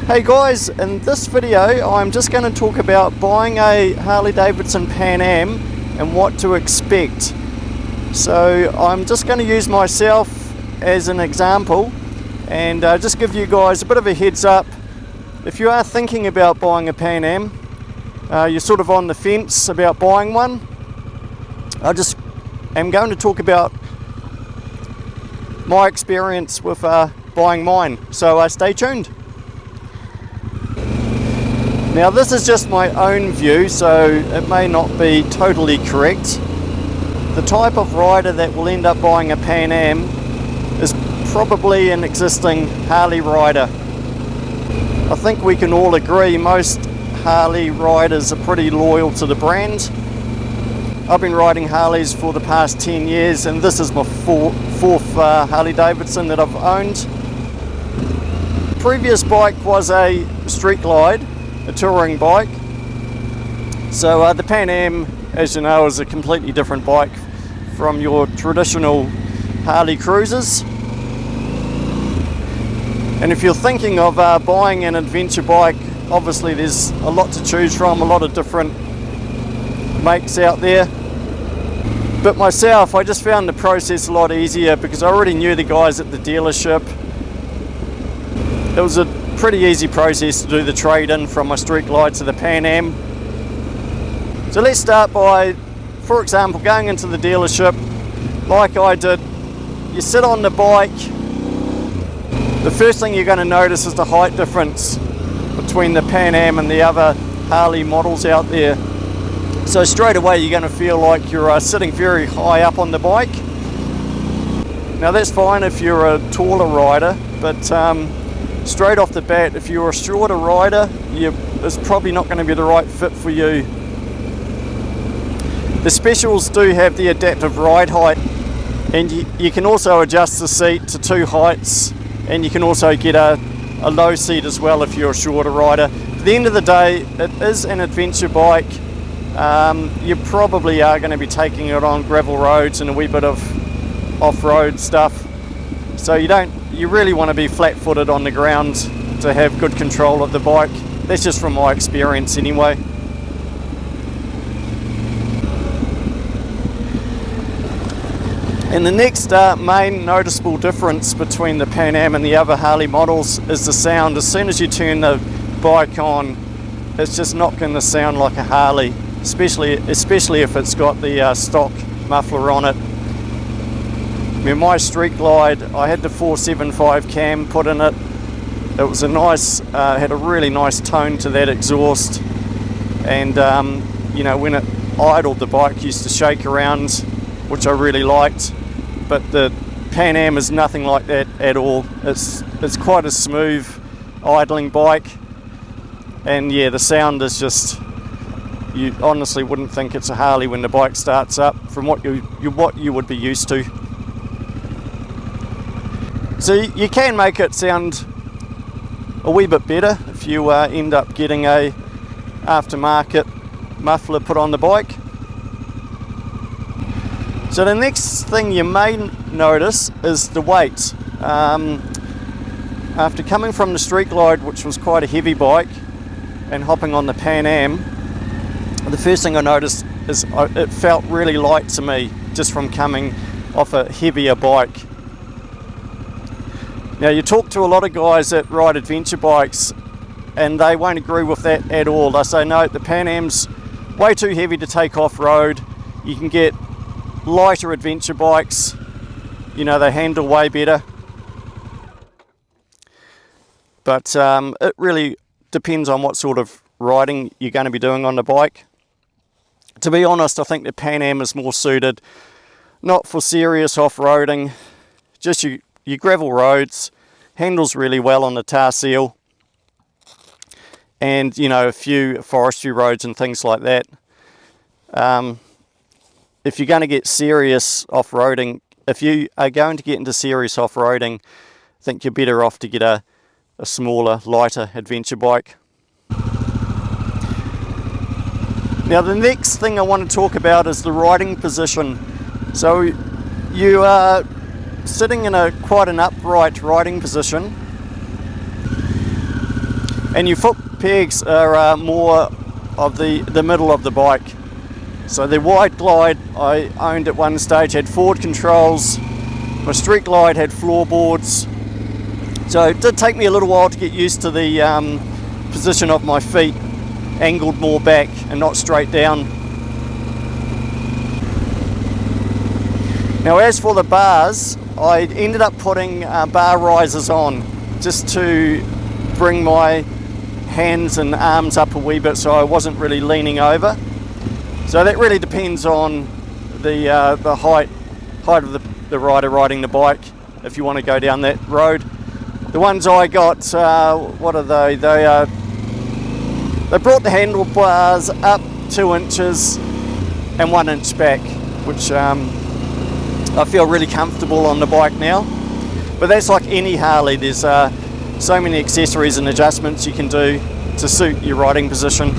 Hey guys, in this video I'm just going to talk about buying a Harley Davidson Pan Am and what to expect. So I'm just going to use myself as an example and just give you guys a bit of a heads up. If you are thinking about buying a Pan Am, you're sort of on the fence about buying one, I just am going to talk about my experience with buying mine, so stay tuned. Now this is just my own view, so it may not be totally correct. The type of rider that will end up buying a Pan Am is probably an existing Harley rider. I think we can all agree most Harley riders are pretty loyal to the brand. I've been riding Harleys for the past 10 years and this is my fourth Harley Davidson that I've owned. The previous bike was a Street Glide, a touring bike. So the Pan Am, as you know, is a completely different bike from your traditional Harley cruisers. And if you're thinking of buying an adventure bike, obviously there's a lot to choose from, a lot of different makes out there. But myself, I just found the process a lot easier because I already knew the guys at the dealership. It was a pretty easy process to do the trade-in from my Street Glide to the Pan Am. So let's start by, for example, going into the dealership like I did. You sit on the bike, the first thing you're going to notice is the height difference between the Pan Am and the other Harley models out there. So straight away you're going to feel like you're sitting very high up on the bike. Now that's fine if you're a taller rider, but straight off the bat, if you're a shorter rider, it's probably not going to be the right fit for you. The specials do have the adaptive ride height, and you can also adjust the seat to two heights, and you can also get a low seat as well if you're a shorter rider. At the end of the day, it is an adventure bike. You probably are going to be taking it on gravel roads and a wee bit of off-road stuff. So you really want to be flat-footed on the ground to have good control of the bike. That's just from my experience anyway. And the next main noticeable difference between the Pan Am and the other Harley models is the sound. As soon as you turn the bike on, it's just not going to sound like a Harley, especially if it's got the stock muffler on it. I mean, my Street Glide, I had the 475 cam put in it. It was a nice, had a really nice tone to that exhaust, and you know, when it idled, the bike used to shake around, which I really liked. But the Pan Am is nothing like that at all. It's quite a smooth idling bike, and yeah, the sound is just, you honestly wouldn't think it's a Harley when the bike starts up from what you would be used to. So you can make it sound a wee bit better if you end up getting a aftermarket muffler put on the bike. So the next thing you may notice is the weight. After coming from the Street Glide, which was quite a heavy bike, and hopping on the Pan Am, the first thing I noticed is it felt really light to me just from coming off a heavier bike. Now you talk to a lot of guys that ride adventure bikes and they won't agree with that at all. They say no, the Pan Am's way too heavy to take off-road. You can get lighter adventure bikes, you know, they handle way better. But it really depends on what sort of riding you're going to be doing on the bike. To be honest, I think the Pan Am is more suited not for serious off-roading, just your gravel roads, handles really well on the tar seal, and you know, a few forestry roads and things like that. If you're going to get serious off-roading, if you are going to get into serious off-roading, I think you're better off to get a smaller, lighter adventure bike. Now the next thing I want to talk about is the riding position. So you are sitting in quite an upright riding position, and your foot pegs are more of the middle of the bike. So the wide glide I owned at one stage had forward controls. My street glide had floorboards. So it did take me a little while to get used to the position of my feet, angled more back and not straight down. Now as for the bars, I ended up putting bar risers on just to bring my hands and arms up a wee bit so I wasn't really leaning over. So that really depends on the height of the rider riding the bike, if you want to go down that road. The ones I got, what are they? They brought the handlebars up 2 inches and 1 inch back, which I feel really comfortable on the bike now. But that's like any Harley, there's so many accessories and adjustments you can do to suit your riding position.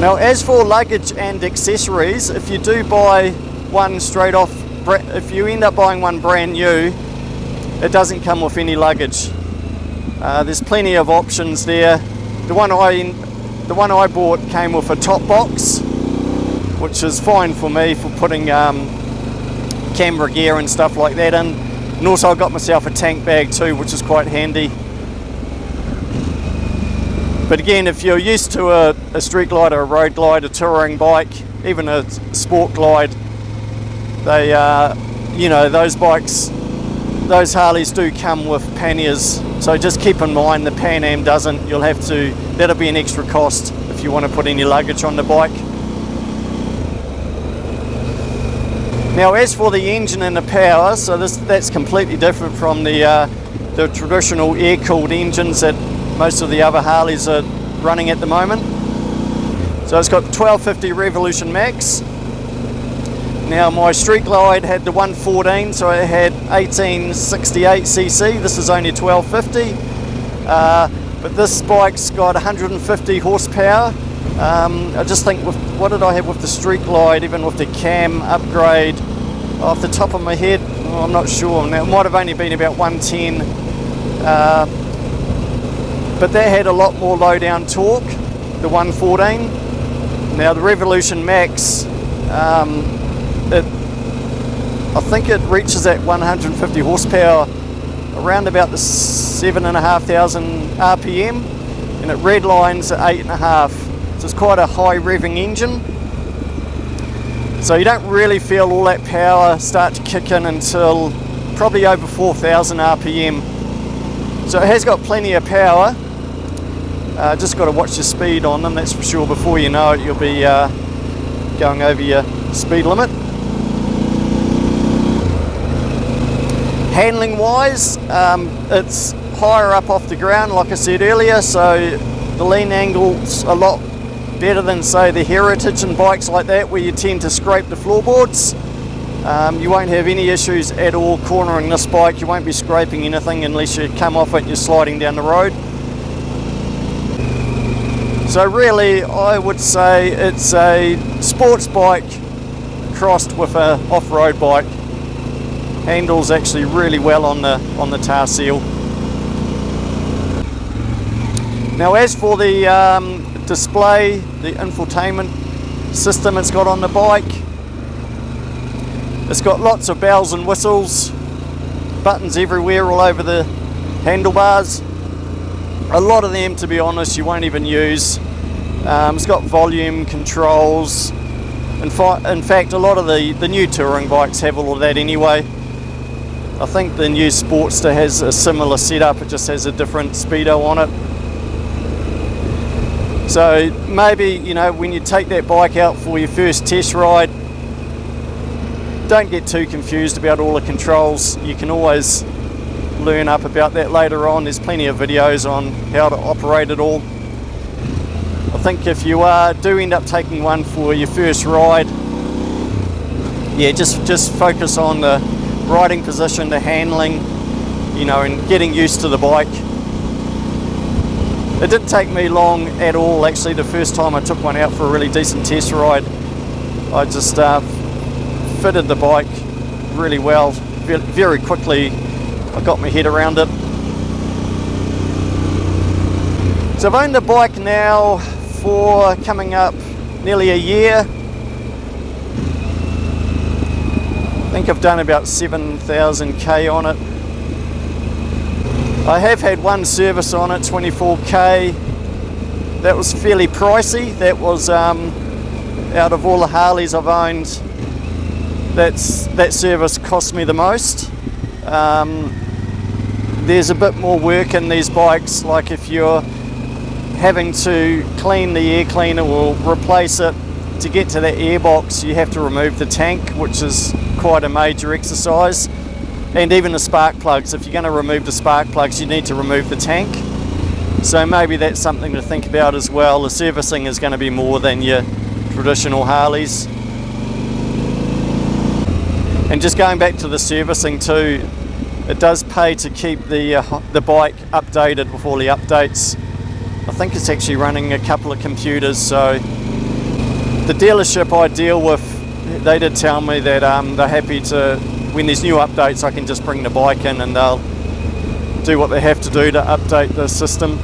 Now as for luggage and accessories, if you do buy one straight off, if you end up buying one brand new, it doesn't come with any luggage. There's plenty of options there. The one I bought came with a top box, which is fine for me for putting camera gear and stuff like that in. And also I got myself a tank bag too, which is quite handy. But again, if you're used to a street glide or a road glide, a touring bike, even a sport glide, they those bikes, those Harleys do come with panniers. So just keep in mind the Pan Am doesn't. That'll be an extra cost if you want to put any luggage on the bike. Now as for the engine and the power, so that's completely different from the traditional air-cooled engines that most of the other Harleys are running at the moment. So it's got 1250 Revolution Max. Now my street glide had the 114, so it had 1868cc. This is only 1250. But this bike's got 150 horsepower. I just think what did I have with the street glide, even with the cam upgrade, off the top of my head, I'm not sure. Now it might have only been about 110, but that had a lot more low down torque, the 114. Now the Revolution Max, I think it reaches at 150 horsepower around about the 7,500 RPM, and it redlines at 8.5. So it's quite a high revving engine. So you don't really feel all that power start to kick in until probably over 4,000 RPM. So it has got plenty of power. Just got to watch your speed on them, that's for sure. Before you know it, you'll be going over your speed limit. Handling wise, it's higher up off the ground, like I said earlier, so the lean angle's a lot better than say the Heritage and bikes like that where you tend to scrape the floorboards. You won't have any issues at all cornering this bike. You won't be scraping anything unless you come off it and you're sliding down the road. So really I would say it's a sports bike crossed with an off-road bike. Handles actually really well on the tar seal. Now as for the display, the infotainment system it's got on the bike, it's got lots of bells and whistles, buttons everywhere all over the handlebars. A lot of them, to be honest, you won't even use. It's got volume controls. In fact, a lot of the new touring bikes have all of that anyway. I think the new Sportster has a similar setup, it just has a different speedo on it. So maybe, when you take that bike out for your first test ride, don't get too confused about all the controls. You can always learn up about that later on. There's plenty of videos on how to operate it all. I think if you do end up taking one for your first ride, yeah, just focus on the riding position, the handling, and getting used to the bike. It didn't take me long at all, actually. The first time I took one out for a really decent test ride, I just fitted the bike really well, very quickly I got my head around it. So I've owned the bike now for coming up nearly a year. I think I've done about 7,000k on it. I have had one service on it, 24k. That was fairly pricey. That was out of all the Harleys I've owned, that service cost me the most. There's a bit more work in these bikes, like if you're having to clean the air cleaner or replace it, to get to that airbox you have to remove the tank, which is quite a major exercise. And even the spark plugs, if you're going to remove the spark plugs, you need to remove the tank. So maybe that's something to think about as well. The servicing is going to be more than your traditional Harleys. And just going back to the servicing too, it does pay to keep the bike updated with all the updates. I think it's actually running a couple of computers, so the dealership I deal with, they did tell me that they're happy to, when there's new updates, I can just bring the bike in and they'll do what they have to do to update the system.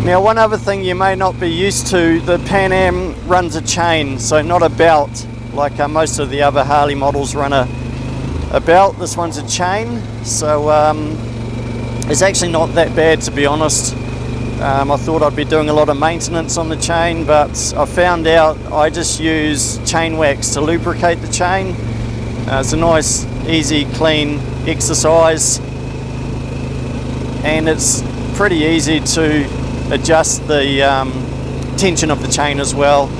Now, one other thing you may not be used to, the Pan Am runs a chain, so not a belt like most of the other Harley models run a belt. This one's a chain, so it's actually not that bad, to be honest. I thought I'd be doing a lot of maintenance on the chain, but I found out I just use chain wax to lubricate the chain. It's a nice, easy, clean exercise, and it's pretty easy to adjust the tension of the chain as well.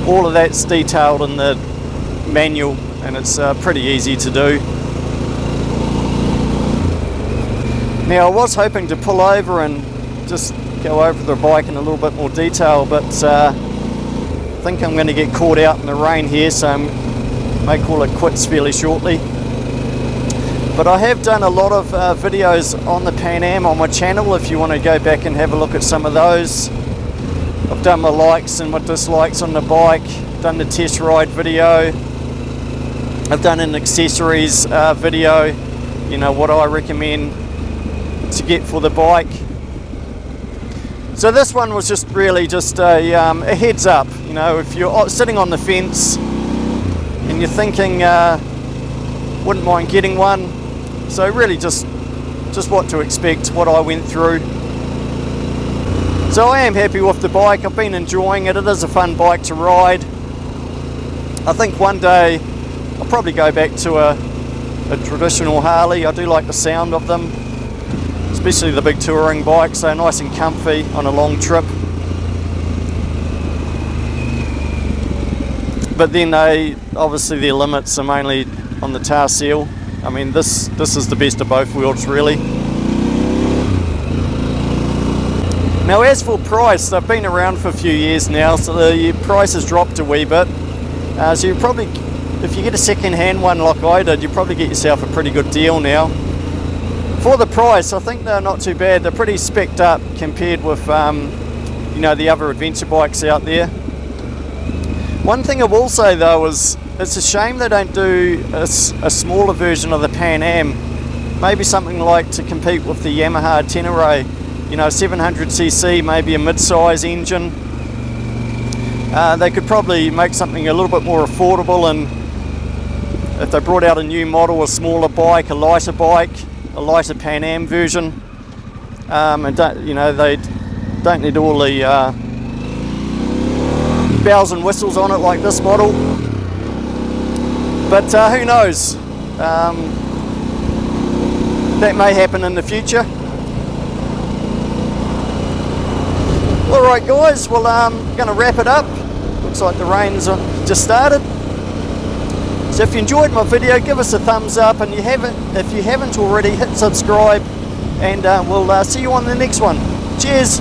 All of that's detailed in the manual, and it's pretty easy to do. Now, I was hoping to pull over and just go over the bike in a little bit more detail, but I think I'm going to get caught out in the rain here, so I may call it quits fairly shortly. But I have done a lot of videos on the Pan Am on my channel if you want to go back and have a look at some of those. I've done my likes and my dislikes on the bike, done the test ride video, I've done an accessories video, you know, what I recommend to get for the bike. So this one was just really just a heads up, you know, if you're sitting on the fence and you're thinking wouldn't mind getting one. So really just what to expect, what I went through. So I am happy with the bike. I've been enjoying it. It is a fun bike to ride. I think one day I'll probably go back to a traditional Harley. I do like the sound of them, especially the big touring bikes. They're nice and comfy on a long trip. But then obviously their limits are mainly on the tar seal. I mean, this is the best of both worlds, really. Now, as for price, they've been around for a few years now, so the price has dropped a wee bit. So you probably, if you get a second-hand one like I did, you probably get yourself a pretty good deal now. For the price, I think they're not too bad. They're pretty specced up compared with, you know, the other adventure bikes out there. One thing I will say though is, it's a shame they don't do a smaller version of the Pan Am. Maybe something like to compete with the Yamaha Tenere. You know, 700cc, maybe a mid-size engine. They could probably make something a little bit more affordable, and if they brought out a new model, a smaller bike, a lighter Pan Am version, and you know, they don't need all the bells and whistles on it like this model. But who knows? That may happen in the future. Alright guys, well I'm going to wrap it up. Looks like the rain's just started. So if you enjoyed my video, give us a thumbs up, and if you haven't already, hit subscribe, and we'll see you on the next one. Cheers!